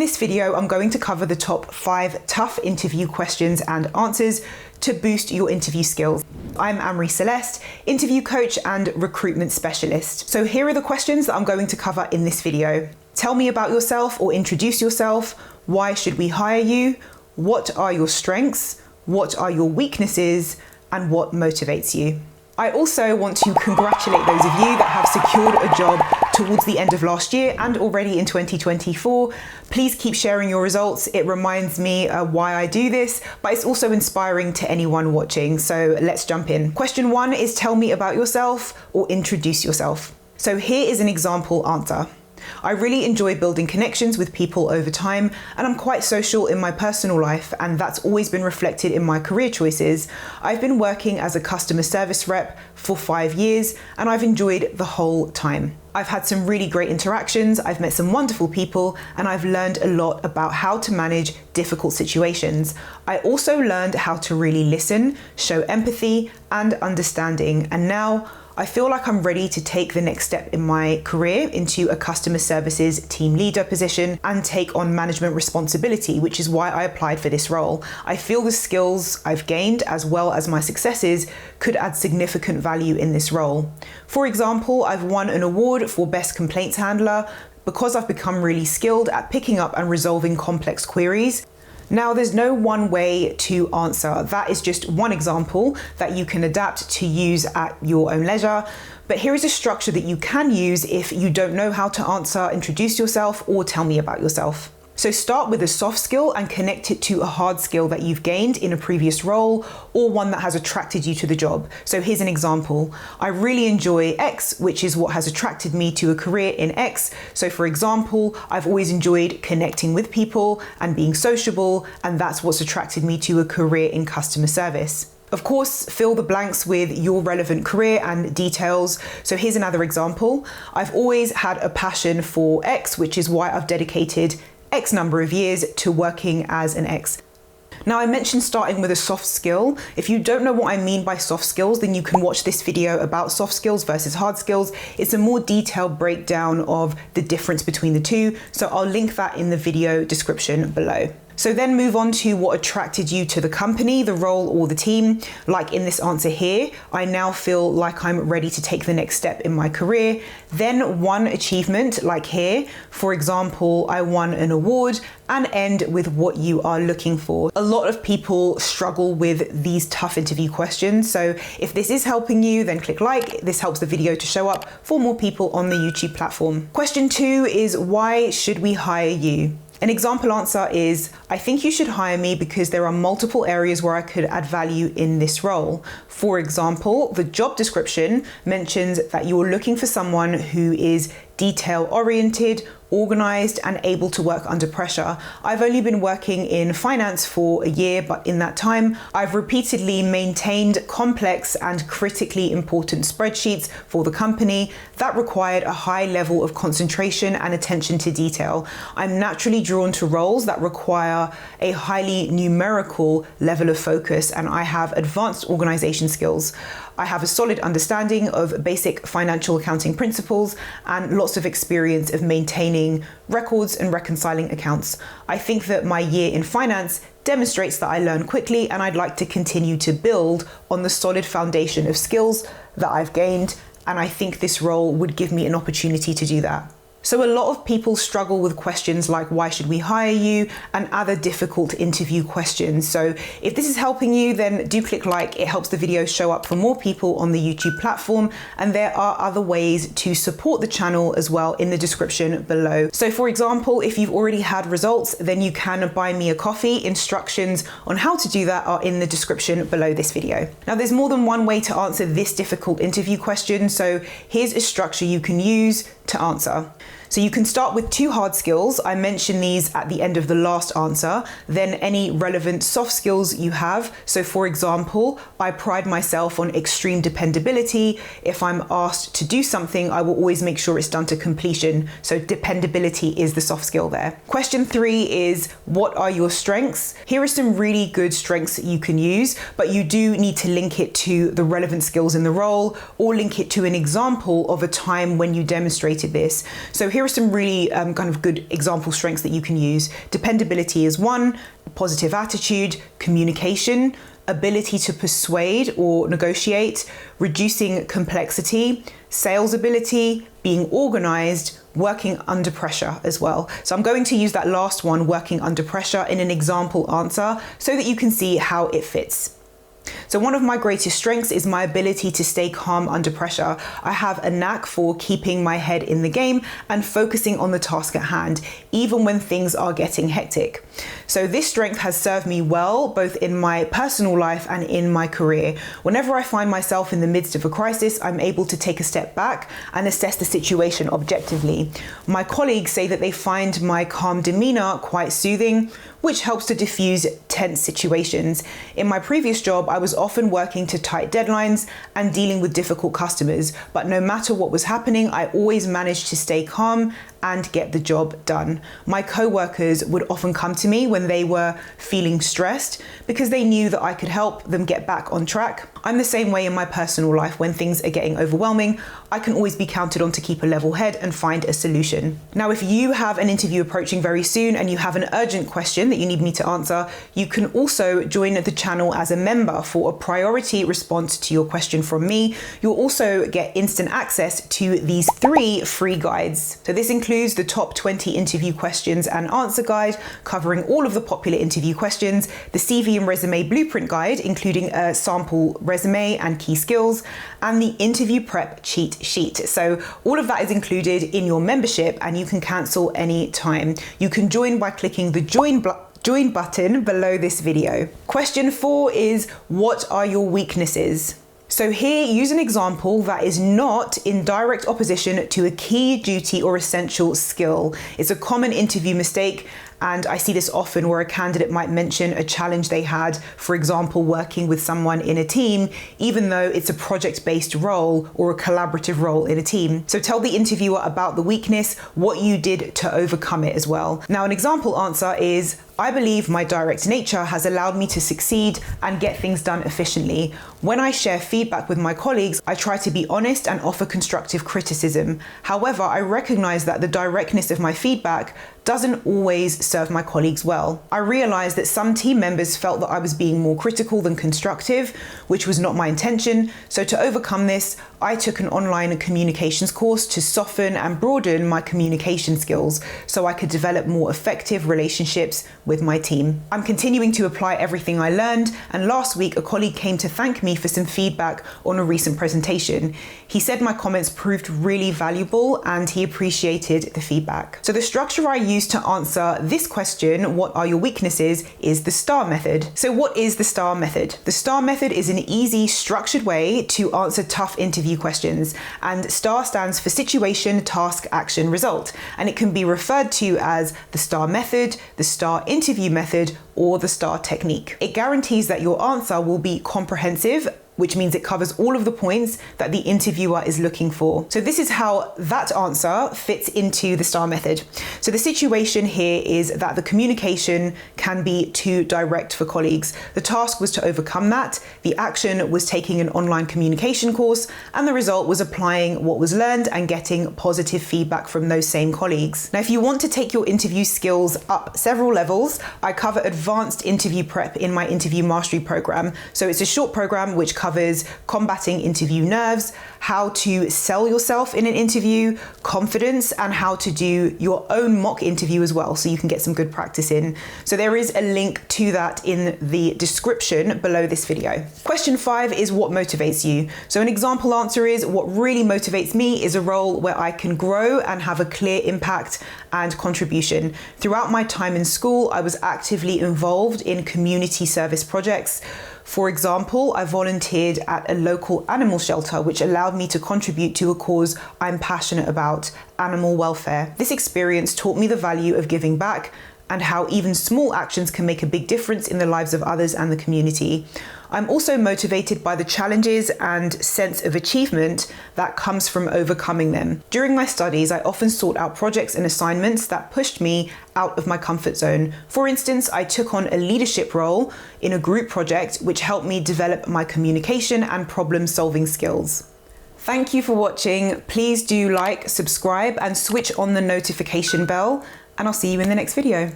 this video, I'm going to cover the top 5 tough interview questions and answers to boost your interview skills. I'm Amri Celeste, interview coach and recruitment specialist. So here are the questions that I'm going to cover in this video. Tell me about yourself or introduce yourself. Why should we hire you? What are your strengths? What are your weaknesses? And what motivates you? I also want to congratulate those of you that have secured a job towards the end of last year and already in 2024. Please keep sharing your results. It reminds me why I do this, but it's also inspiring to anyone watching. So let's jump in. Question 1 is tell me about yourself or introduce yourself. So here is an example answer. I really enjoy building connections with people over time, and I'm quite social in my personal life, and that's always been reflected in my career choices. I've been working as a customer service rep for 5 years, and I've enjoyed the whole time. I've had some really great interactions, I've met some wonderful people, and I've learned a lot about how to manage difficult situations. I also learned how to really listen, show empathy and understanding, and now I feel like I'm ready to take the next step in my career into a customer services team leader position and take on management responsibility, which is why I applied for this role. I feel the skills I've gained as well as my successes could add significant value in this role. For example, I've won an award for Best Complaints Handler because I've become really skilled at picking up and resolving complex queries. Now, there's no one way to answer. That is just one example that you can adapt to use at your own leisure. But here is a structure that you can use if you don't know how to answer, introduce yourself, or tell me about yourself. So start with a soft skill and connect it to a hard skill that you've gained in a previous role or one that has attracted you to the job. So here's an example. I really enjoy X, which is what has attracted me to a career in X. So for example, I've always enjoyed connecting with people and being sociable, and that's what's attracted me to a career in customer service. Of course, fill the blanks with your relevant career and details. So here's another example. I've always had a passion for X, which is why I've dedicated X number of years to working as an X. Now, I mentioned starting with a soft skill. If you don't know what I mean by soft skills, then you can watch this video about soft skills versus hard skills. It's a more detailed breakdown of the difference between the two. So I'll link that in the video description below. So then move on to what attracted you to the company, the role, or the team. Like in this answer here, I now feel like I'm ready to take the next step in my career. Then one achievement, like here, for example, I won an award, and end with what you are looking for. A lot of people struggle with these tough interview questions. So if this is helping you, then click like. This helps the video to show up for more people on the YouTube platform. Question 2 is why should we hire you? An example answer is, I think you should hire me because there are multiple areas where I could add value in this role. For example, the job description mentions that you're looking for someone who is detail-oriented, organized, and able to work under pressure. I've only been working in finance for a year, but in that time, I've repeatedly maintained complex and critically important spreadsheets for the company that required a high level of concentration and attention to detail. I'm naturally drawn to roles that require a highly numerical level of focus, and I have advanced organization skills. I have a solid understanding of basic financial accounting principles and lots of experience of maintaining records and reconciling accounts. I think that my year in finance demonstrates that I learn quickly, and I'd like to continue to build on the solid foundation of skills that I've gained, and I think this role would give me an opportunity to do that. So a lot of people struggle with questions like why should we hire you and other difficult interview questions. So if this is helping you, then do click like. It helps the video show up for more people on the YouTube platform, and there are other ways to support the channel as well in the description below. So for example, if you've already had results, then you can buy me a coffee. Instructions on how to do that are in the description below this video. Now, there's more than one way to answer this difficult interview question, so here's a structure you can use to answer. So you can start with 2 hard skills. I mentioned these at the end of the last answer. Then any relevant soft skills you have. So for example, I pride myself on extreme dependability. If I'm asked to do something, I will always make sure it's done to completion. So dependability is the soft skill there. Question 3 is, what are your strengths? Here are some really good strengths you can use, but you do need to link it to the relevant skills in the role or link it to an example of a time when you demonstrated this. So here here are some really kind of good example strengths that you can use. Dependability is one, positive attitude, communication, ability to persuade or negotiate, reducing complexity, sales ability, being organized, working under pressure as well. So I'm going to use that last one, working under pressure, in an example answer so that you can see how it fits. So one of my greatest strengths is my ability to stay calm under pressure. I have a knack for keeping my head in the game and focusing on the task at hand, even when things are getting hectic. So this strength has served me well, both in my personal life and in my career. Whenever I find myself in the midst of a crisis, I'm able to take a step back and assess the situation objectively. My colleagues say that they find my calm demeanor quite soothing, which helps to diffuse tense situations. In my previous job, I was often working to tight deadlines and dealing with difficult customers, but no matter what was happening, I always managed to stay calm and get the job done. My co-workers would often come to me when they were feeling stressed because they knew that I could help them get back on track. I'm the same way in my personal life. When things are getting overwhelming, I can always be counted on to keep a level head and find a solution. Now, if you have an interview approaching very soon and you have an urgent question that you need me to answer, you can also join the channel as a member for a priority response to your question from me. You'll also get instant access to these 3 free guides. So this includes the top 20 interview questions and answer guide, covering all of the popular interview questions, the CV and resume blueprint guide, including a sample resume and key skills, and the interview prep cheat sheet. So all of that is included in your membership and you can cancel any time. You can join by clicking the join button below this video. Question 4 is, what are your weaknesses? So here, use an example that is not in direct opposition to a key duty or essential skill. It's a common interview mistake, and I see this often where a candidate might mention a challenge they had, for example, working with someone in a team, even though it's a project-based role or a collaborative role in a team. So tell the interviewer about the weakness, what you did to overcome it as well. Now, an example answer is, I believe my direct nature has allowed me to succeed and get things done efficiently. When I share feedback with my colleagues, I try to be honest and offer constructive criticism. However, I recognize that the directness of my feedback doesn't always serve my colleagues well. I realized that some team members felt that I was being more critical than constructive, which was not my intention. So to overcome this, I took an online communications course to soften and broaden my communication skills so I could develop more effective relationships with my team. I'm continuing to apply everything I learned, and last week a colleague came to thank me for some feedback on a recent presentation. He said my comments proved really valuable and he appreciated the feedback. So the structure I use to answer this question, what are your weaknesses, is the STAR method. So what is the STAR method? The STAR method is an easy, structured way to answer tough interview questions, and STAR stands for situation, task, action, result, and it can be referred to as the STAR method, the STAR interview method, or the STAR technique. It guarantees that your answer will be comprehensive, which means it covers all of the points that the interviewer is looking for. So this is how that answer fits into the STAR method. So the situation here is that the communication can be too direct for colleagues. The task was to overcome that. The action was taking an online communication course, and the result was applying what was learned and getting positive feedback from those same colleagues. Now, if you want to take your interview skills up several levels, I cover advanced interview prep in my interview mastery program. So it's a short program which covers combating interview nerves, how to sell yourself in an interview, confidence, and how to do your own mock interview as well, so you can get some good practice in. So there is a link to that in the description below this video. Question 5 is, what motivates you? So an example answer is, what really motivates me is a role where I can grow and have a clear impact and contribution. Throughout my time in school, I was actively involved in community service projects. For example, I volunteered at a local animal shelter, which allowed me to contribute to a cause I'm passionate about, animal welfare. This experience taught me the value of giving back and how even small actions can make a big difference in the lives of others and the community. I'm also motivated by the challenges and sense of achievement that comes from overcoming them. During my studies, I often sought out projects and assignments that pushed me out of my comfort zone. For instance, I took on a leadership role in a group project, which helped me develop my communication and problem-solving skills. Thank you for watching. Please do like, subscribe, and switch on the notification bell, and I'll see you in the next video.